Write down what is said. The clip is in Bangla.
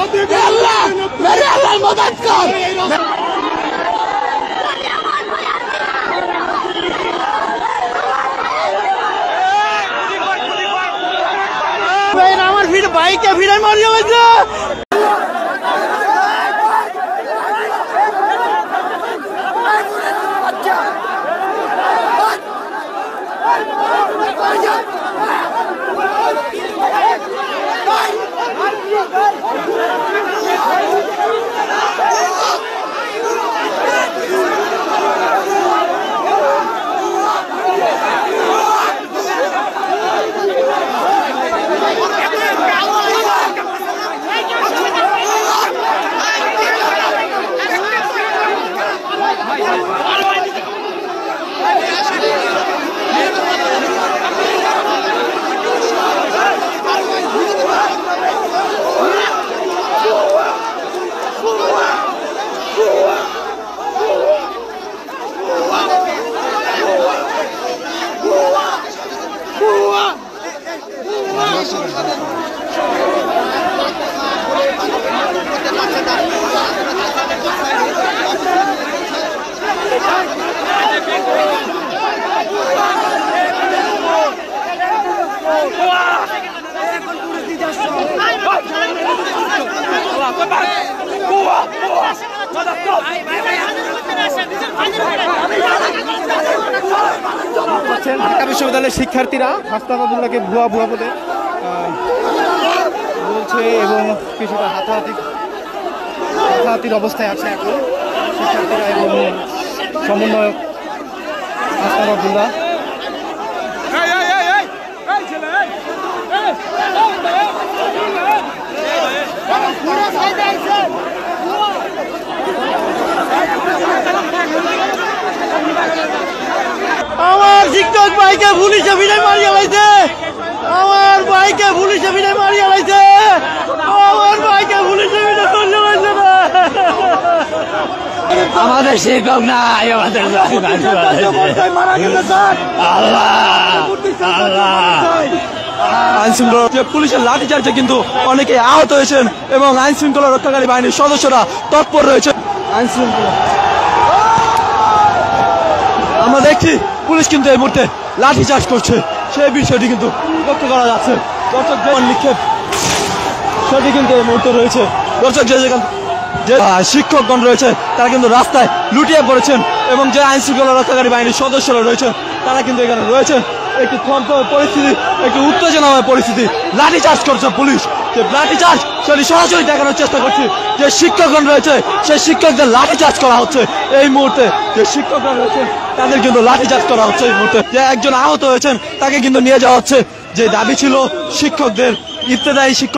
अल्लाह मेरे अल्लाह मदद कर। আমার ভিড় বাইকে ভিড়ে মারিয়ে গেছে। ঢাকা বিশ্ববিদ্যালয়ের শিক্ষার্থীরা হাসনাত আব্দুল্লাহকে ভুয়া ভুয়া বলে বলছে এবং কিছুটা হাতাহাতির অবস্থায় আছে এখন শিক্ষার্থীরা এবং সমন্বয়ক হাসনাত আব্দুল্লাহ। আমার শিক্ষক ভাইকে পুলিশে ভিড়ে মারিয়ে লাইছে। আমার ভাইকে পুলিশে ভিড়ে মারিয়ে লাইছে। আমার ভাইকে পুলিশে ভিড়ে মারিয়ে লাইছে না। আমাদের শিক্ষক নাই, আমাদের আইন শৃঙ্খলা পুলিশের লাঠিচার্জে কিন্তু অনেকে আহত হয়েছেন এবং আইন শৃঙ্খলা রক্ষাকারী বাহিনীর সদস্যরা তৎপর রয়েছে। আইন শৃঙ্খলা আমরা দেখছি পুলিশ কিন্তু এই মুহূর্তে লাঠিচার্জ করছে, সেই বিষয়টি কিন্তু লক্ষ্য করা যাচ্ছে। দর্শক নিক্ষেপ সেটি কিন্তু এই মুহূর্তে রয়েছে। দর্শক যে শিক্ষকগণ রয়েছে তারা কিন্তু রাস্তায় লুটিয়ে পড়েছেন এবং যে আইন শৃঙ্খলা রক্ষাকারী বাহিনীর সদস্যরা রয়েছেন তারা কিন্তু এখানে রয়েছেন। একটি থমথমে পরিস্থিতি, একটি উত্তেজনাময় পরিস্থিতি। লাঠিচার্জ করছে পুলিশ, যে লাঠিচার্জ সেটি সরাসরি দেখানোর চেষ্টা করছি। যে শিক্ষকগণ রয়েছে সেই শিক্ষকদের লাঠিচার্জ করা হচ্ছে এই মুহূর্তে। যে শিক্ষকগণ রয়েছেন তাদের কিন্তু লাঠিচার্জ করা হচ্ছে এই মুহূর্তে। যে একজন আহত হয়েছেন তাকে কিন্তু নিয়ে যাওয়া হচ্ছে। যে দাবি ছিল শিক্ষকদের, ইবতেদায়ী শিক্ষক